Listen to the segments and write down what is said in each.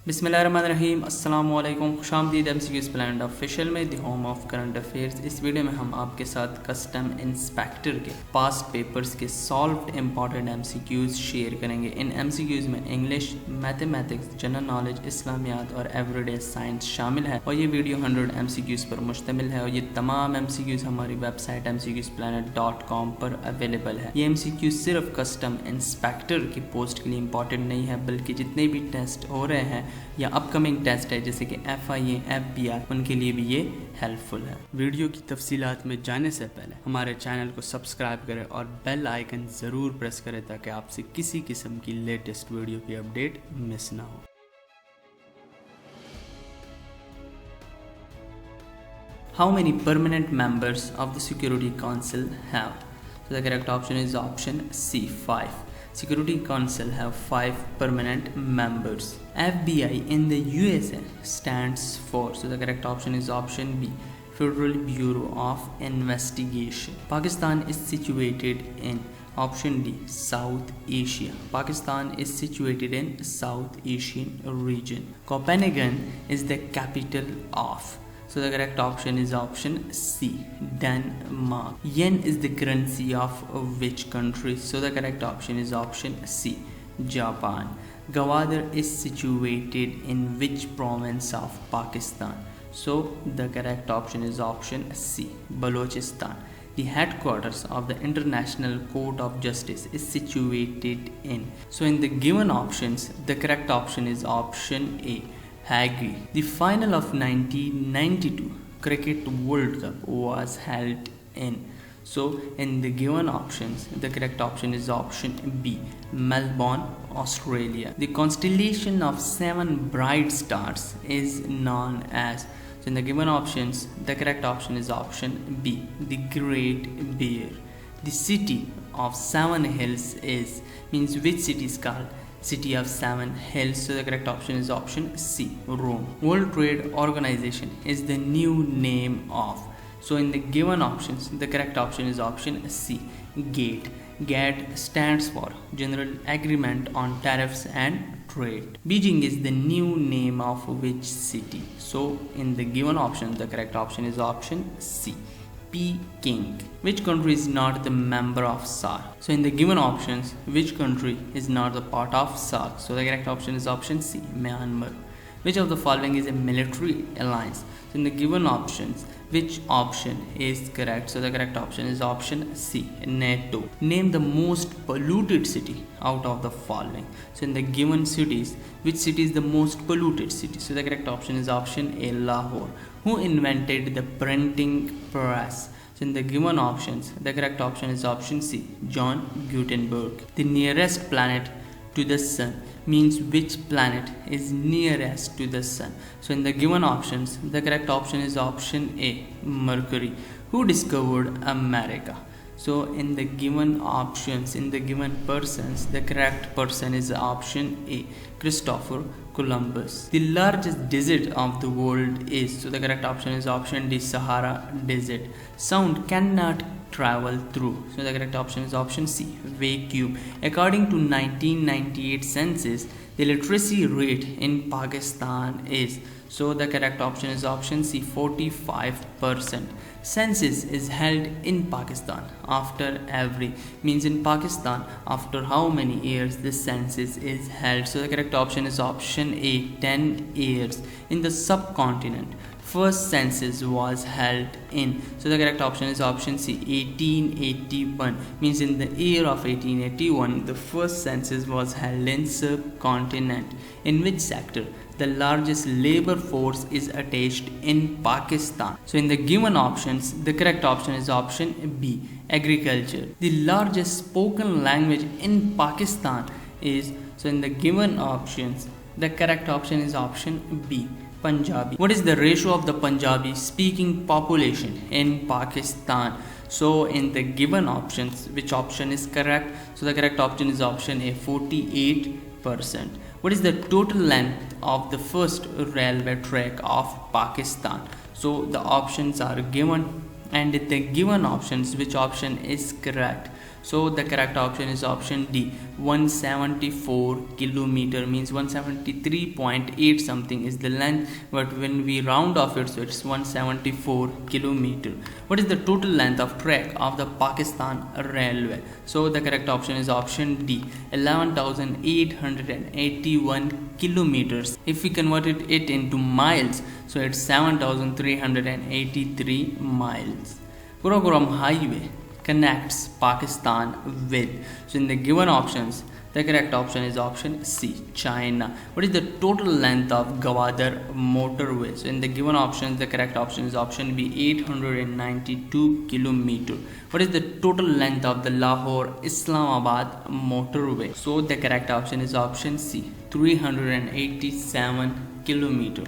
बिस्मिल्लाहिर्रहमानिर्रहीम अस्सलामु अलैकुम खुशामदीद MCQs प्लानट ऑफिशियल में the home of current affairs. इस वीडियो में हम आपके साथ कस्टम इंस्पेक्टर के पास्ट पेपर्स के सॉल्व्ड इंपॉर्टेंट MCQs शेयर करेंगे। इन MCQs में इंग्लिश, मैथमेटिक्स, जनरल नॉलेज, इस्लामियात और एवरीडे साइंस शामिल है और ये वीडियो 100 MCQs पर मुश्तमिल है और ये तमाम MCQs हमारी वेबसाइट mcqsplanet.com पर अवेलेबल है। ये MCQ सिर्फ कस्टम इंस्पेक्टर की पोस्ट के लिए इम्पॉर्टेंट नहीं है, बल्कि जितने भी टेस्ट हो रहे हैं या अपकमिंग टेस्ट है जैसे कि FIA, FBI, उनके लिए भी ये हेल्पफुल है। वीडियो की तफसीलात में जाने से पहले हमारे चैनल को सब्सक्राइब करें और बेल आइकन ज़रूर प्रेस करें ताकि आपसे किसी किस्म की लेटेस्ट वीडियो की अपडेट मिस ना हो। How many permanent members of the Security Council have? So the correct option is option C, 5. Security Council have 5 permanent members. FBI in the USA stands for, so the correct option is option B, Federal Bureau of Investigation. Pakistan is situated in option D, South Asia. Pakistan is situated in South Asian region. Copenhagen is the capital of, so the correct option is option C, Denmark. Yen is the currency of which country? So the correct option is option C, Japan. Gwadar is situated in which province of Pakistan? So the correct option is option C, Balochistan. The headquarters of the International Court of Justice is situated in, so in the given options, the correct option is option A, Hague. The final of 1992 Cricket World Cup was held in, so in the given options, the correct option is option B, Melbourne, Australia. The constellation of 7 bright stars is known as, so in the given options, the correct option is option B, the Great Bear. The city of 7 hills is, means which city is called City of 7 Hills? So the correct option is option C, Rome. World Trade Organization is the new name of, so in the given options, the correct option is option C, GATT. GATT stands for General Agreement on Tariffs and Trade. Beijing is the new name of which city? So in the given option, the correct option is option C, Peking. Which country is not the member of SAARC? So in the given options, which country is not the part of SAARC? So the correct option is option C, Myanmar. Which of the following is a military alliance? So in the given options, which option is correct? So the correct option is option C, NATO. Name the most polluted city out of the following. So in the given cities, which city is the most polluted city? So the correct option is option A, Lahore. Who invented the printing press? So in the given options, the correct option is option C, John Gutenberg. The nearest planet to the sun means which planet is nearest to the sun? So in the given options, the correct option is option A, Mercury. Who discovered America? So in the given options, in the given persons, the correct person is option A, Christopher Columbus. The largest desert of the world is, so the correct option is option D, Sahara Desert. Sound cannot travel through, so the correct option is option C, vacuum. According to 1998 census, the literacy rate in Pakistan is, so the correct option is option C, 45%. Census is held in Pakistan after every, means in Pakistan after how many years the census is held? So the correct option is option A, 10 years. In the subcontinent, first census was held in, so the correct option is option C, 1881, means in the year of 1881 the first census was held in subcontinent. In which sector the largest labor force is attached in Pakistan? So in the given options, the correct option is option B, agriculture. The largest spoken language in Pakistan is, so in the given options, the correct option is option B, Punjabi. What is the ratio of the Punjabi speaking population in Pakistan? So in the given options, which option is correct? So the correct option is option A, 48%. What is the total length of the first railway track of Pakistan? So the options are given, and the given options, which option is correct? So the correct option is option D. 174 kilometer means 173.8 something is the length, but when we round off it, so it's 174 kilometer. What is the total length of track of the Pakistan Railway? So the correct option is option D. 11,881 kilometers. If we converted it into miles, so it's 7,383 miles. Gurugram Highway connects Pakistan with, so in the given options, the correct option is option C, China. What is the total length of Gwadar motorway? So in the given options, the correct option is option B, 892 kilometer. What is the total length of the Lahore Islamabad motorway? So the correct option is option C, 387 kilometer.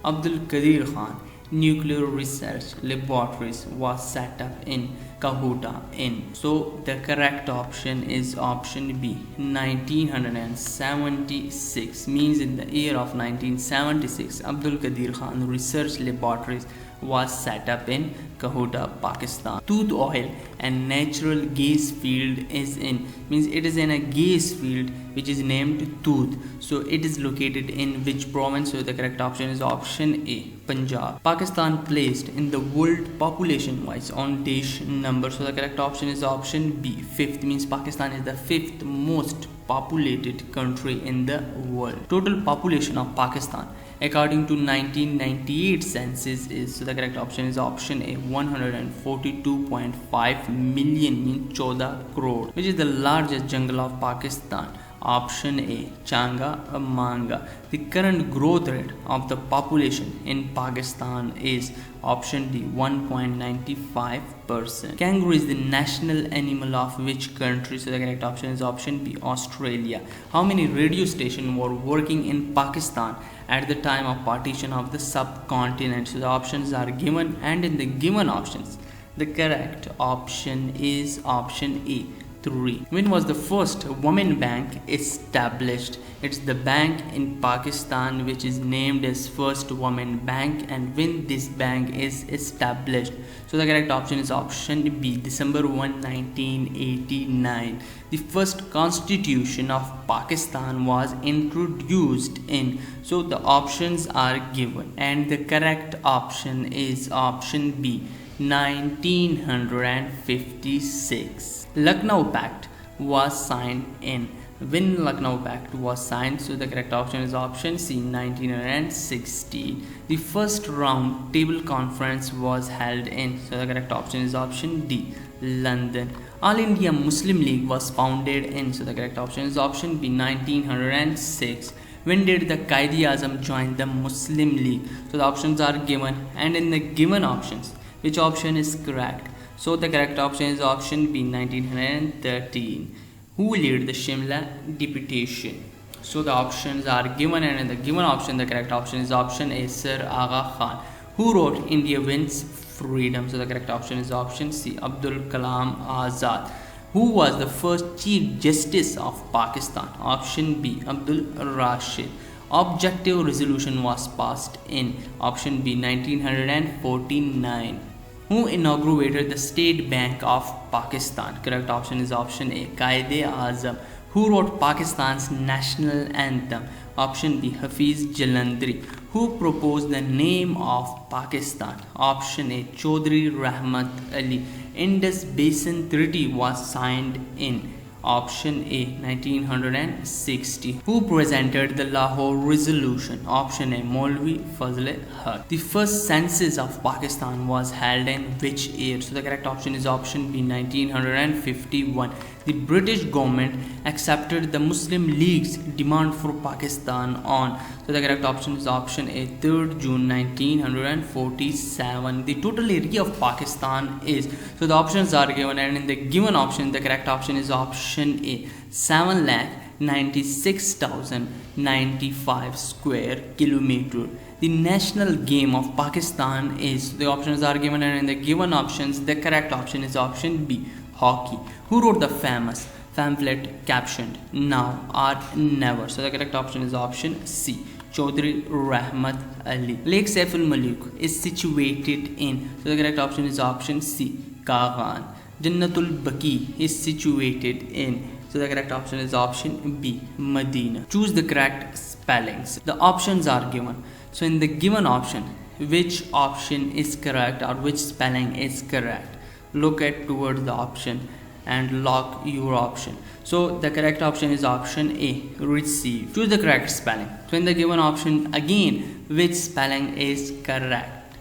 Abdul Qadir Khan Nuclear Research Laboratories was set up in Kahuta in. So the correct option is option B, 1976 means in the year of 1976 Abdul Qadir Khan Research Laboratories was set up in Kahuta, Pakistan. Tooth oil and natural gas field is in, means it is in a gas field which is named Tooth. So it is located in which province? So the correct option is option A, Punjab. Pakistan placed in the world population wise on dash number. So the correct option is option B, 5th, means Pakistan is the 5th most populated country in the world. Total population of Pakistan according to 1998 census is, so the correct option is option A, 142.5 million means 14 crore. Which is the largest jungle of Pakistan? Option A, Changa Manga. The current growth rate of the population in Pakistan is option D, 1.95%. Kangaroo is the national animal of which country? So the correct option is option B, Australia. How many radio stations were working in Pakistan at the time of partition of the subcontinent? So the options are given, and in the given options, the correct option is option A, 3. When was the first women bank established? It's the bank in Pakistan which is named as First Women Bank, and when this bank is established? So the correct option is option B, December 1, 1989. The first constitution of Pakistan was introduced in, so the options are given, and the correct option is option B, 1956. Lucknow Pact was signed in. When Lucknow Pact was signed? So the correct option is option C, 1960. The first round table conference was held in. So the correct option is option D, London. All India Muslim League was founded in. So the correct option is option B, 1906. When did the Quaid-e-Azam join the Muslim League? So the options are given, and in the given options, which option is correct? So the correct option is option B, 1913. Who led the Shimla deputation? So the options are given, and in the given option, the correct option is option A, Sir Aga Khan. Who wrote India Wins Freedom? So the correct option is option C, Abdul Kalam Azad. Who was the first Chief Justice of Pakistan? Option B, Abdul Rashid. Objective resolution was passed in. Option B, 1949. Who inaugurated the State Bank of Pakistan? Correct option is option A, Quaid-e-Azam. Who wrote Pakistan's national anthem? Option B, Hafiz Jalandhari. Who proposed the name of Pakistan? Option A, Chaudhry Rahmat Ali. Indus Basin Treaty was signed in. Option A, 1960. Who presented the Lahore Resolution? Option A, Maulvi Fazl Haq. The first census of Pakistan was held in which year? So the correct option is option B, 1951. The British government accepted the Muslim League's demand for Pakistan on. So the correct option is option A, 3rd June 1947. The total area of Pakistan is, so the options are given, and in the given option, the correct option is option A, 7,96,095 square kilometer. The national game of Pakistan is, the options are given, and in the given options, the correct option is option B, hockey. Who wrote the famous pamphlet captioned Now or Never? So the correct option is option C, Chaudhry Rahmat Ali. Lake Saif al Malook is situated in, so the correct option is option C, Kaghan. Jannatul Baqi is situated in. So the correct option is option B, Medina. Choose the correct spellings. The options are given. So in the given option, which option is correct or which spelling is correct? Look at towards the option and lock your option. So the correct option is option A, receive. Choose the correct spelling. So in the given option, again, which spelling is correct?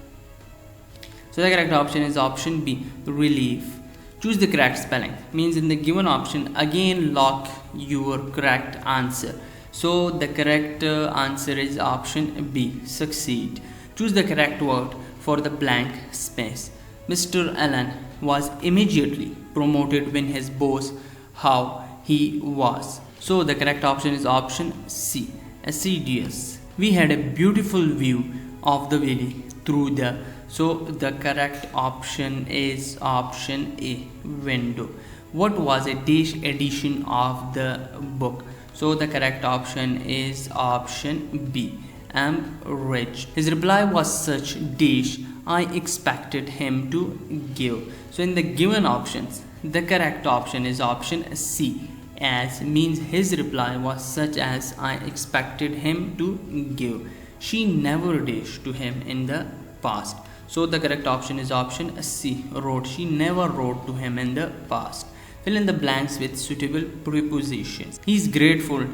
So the correct option is option B, relief. Choose the correct spelling. Means in the given option, again lock your correct answer. So the correct answer is option B, succeed. Choose the correct word for the blank space. Mr. Allen was immediately promoted when his boss how he was. So the correct option is option C, assiduous. We had a beautiful view of the valley through the. So the correct option is option A, window. What was a dash edition of the book? So the correct option is option B, am rich. His reply was such dash I expected him to give. So in the given options, the correct option is option C, as means his reply was such as I expected him to give. She never dashed to him in the past. So the correct option is option C, wrote. She never wrote to him in the past. Fill in the blanks with suitable prepositions. He is grateful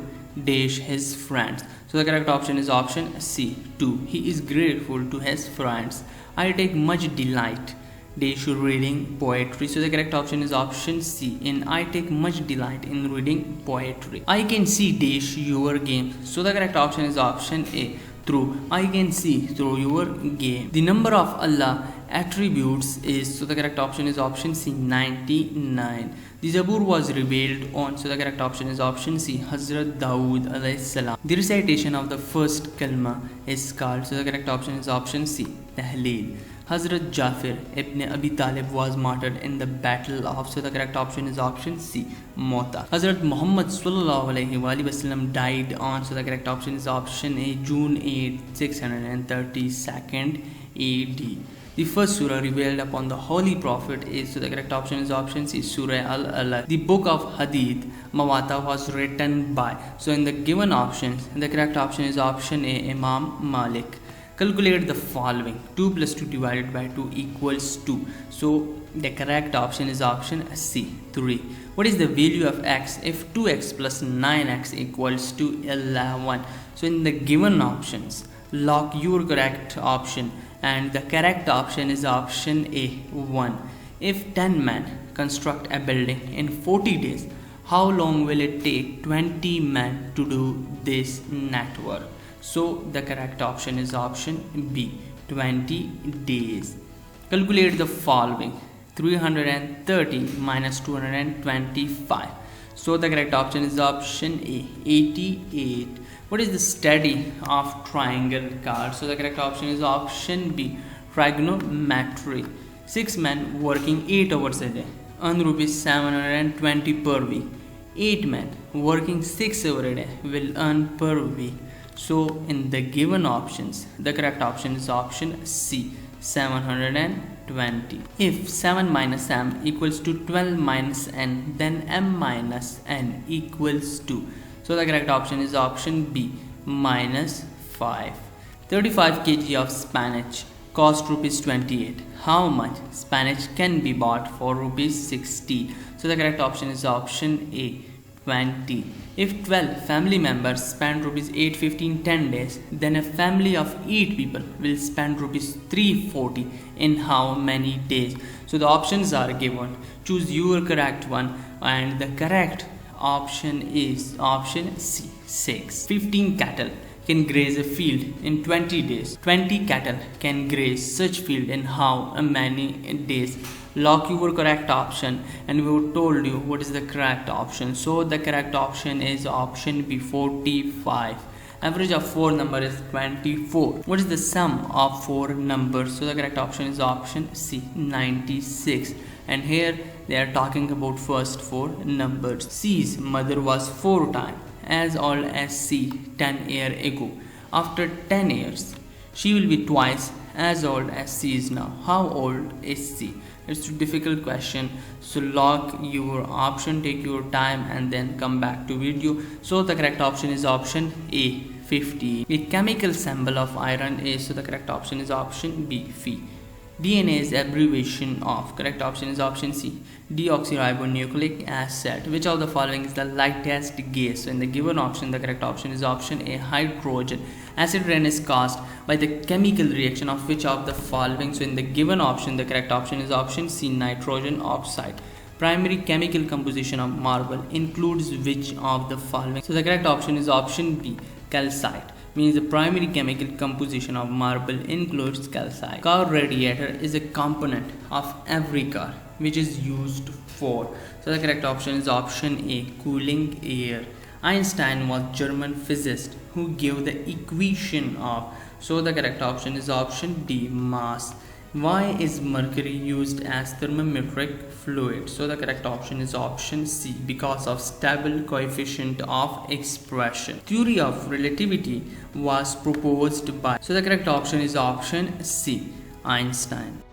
dash his friends. So the correct option is option C, 2. He is grateful to his friends. I take much delight dash reading poetry. So the correct option is option C, in I take much delight in reading poetry. I can see dash your game. So the correct option is option A, through. I can see through your game. The number of Allah attributes is, so the correct option is option C, 99. The Zabur was revealed on, so the correct option is option C, Hazrat Dawood alayhi salam. The recitation of the first kalma is called, so the correct option is option C, Tahleel. Hazrat Jafar ibn Abi Talib was martyred in the battle of, so the correct option is option C, Mota. Hazrat Muhammad sallallahu alaihi wasallam died on, so the correct option is option A, June 8, 632nd AD. The first surah revealed upon the Holy Prophet is, so the correct option is option C, Surah Al-Alaq. The book of Hadith, Mawata, was written by, so in the given options, the correct option is option A, Imam Malik. Calculate the following. 2 plus 2 divided by 2 equals 2. So the correct option is option C, 3. What is the value of x if 2x plus 9x equals to 11? So in the given options, lock your correct option, and the correct option is option A, 1. If 10 men construct a building in 40 days, how long will it take 20 men to do this network? So the correct option is option B, 20 days. Calculate the following. 330 minus 225. So the correct option is option A, 88. What is the study of triangle called? So the correct option is option B, trigonometry. 6 men working 8 hours a day earn rupees 720 per week. 8 men working 6 hours a day will earn per week. So in the given options, the correct option is option C, 720. If 7 minus m equals to 12 minus n, then m minus n equals to. So the correct option is option B, minus 5. 35 kg of spinach cost rupees 28. How much spinach can be bought for rupees 60? So the correct option is option A, 20. If 12 family members spend rupees 850 in 10 days, then a family of 8 people will spend rupees 340 in how many days? So the options are given. Choose your correct one, and the correct option is option C, 6. 15 cattle can graze a field in 20 days. 20 cattle can graze such field in how many days? Lock your correct option, and we told you what is the correct option. So the correct option is option B, 45. Average of 4 number is 24. What is the sum of 4 numbers? So the correct option is option C, 96. And here they are talking about first 4 numbers. C's mother was 4 times as old as C 10 years ago. After 10 years, she will be twice as old as C is now. How old is C? It's a difficult question, so lock your option, take your time and then come back to video. So the correct option is option A, 50. The chemical symbol of iron is, so the correct option is option B, Fe. DNA is abbreviation of, correct option is option C, deoxyribonucleic acid. Which of the following is the lightest gas? So in the given option, the correct option is option A, hydrogen. Acid rain is caused by the chemical reaction of which of the following? So in the given option, the correct option is option C, nitrogen oxide. Primary chemical composition of marble includes which of the following? So the correct option is option B, calcite. Means the primary chemical composition of marble includes calcite. Car radiator is a component of every car which is used for. So the correct option is option A, cooling air. Einstein was German physicist who gave the equation of. So the correct option is option D, mass. Why is mercury used as thermometric fluid? So the correct option is option C, because of stable coefficient of expression. Theory of relativity was proposed by. So the correct option is option C, Einstein.